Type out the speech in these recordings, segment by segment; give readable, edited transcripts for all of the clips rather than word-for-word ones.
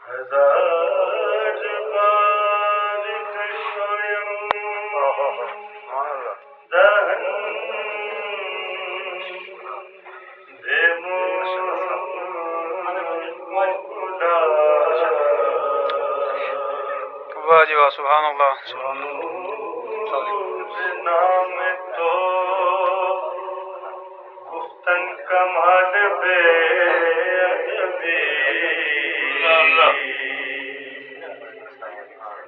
हजार बार स्वयं दहन दे मुकुला वाह जी वाह सुभान अल्लाह नाम तो गुफ्तन कमाल बे अदबी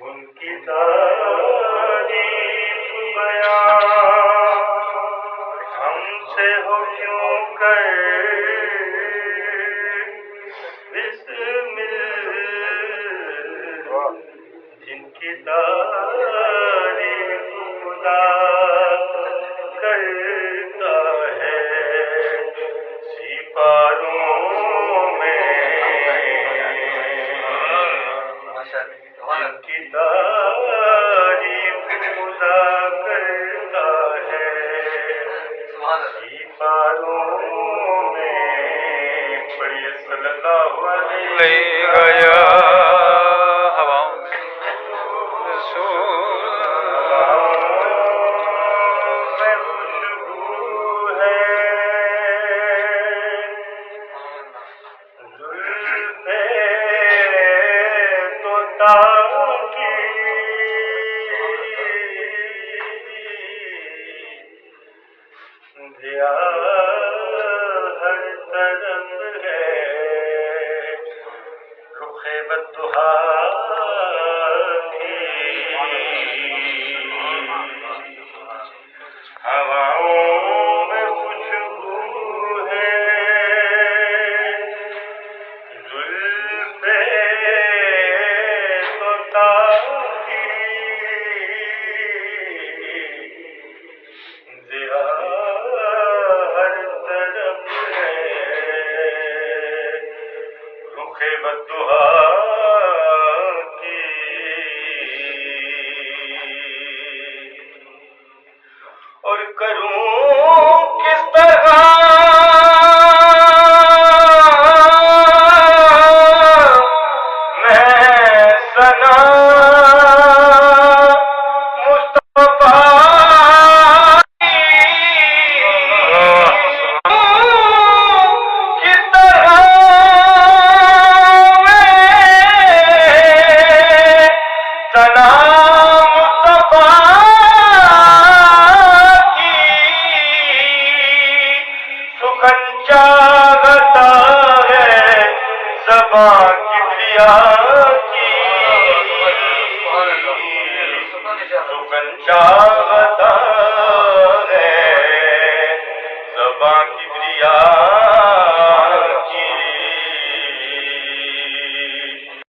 उनकी तारीफ बयां हमसे हो क्यों कर बिस्मिल जिनकी तारीफ खुदा करता है सिपारों में जिनकी तारीफ खुदा करता है सिपारों में पढ़िए सल्लल्लाहु अलैहि गया हर तरफ है रुखे बद्दुहा की हवाओं में खुशबू है जुल्फे तोता की जिया हर तरफ है रुखे बद्दुहा की और करूं किस तरह मैं सना चाहता है ज़बां किबरिया की सुगन चाहता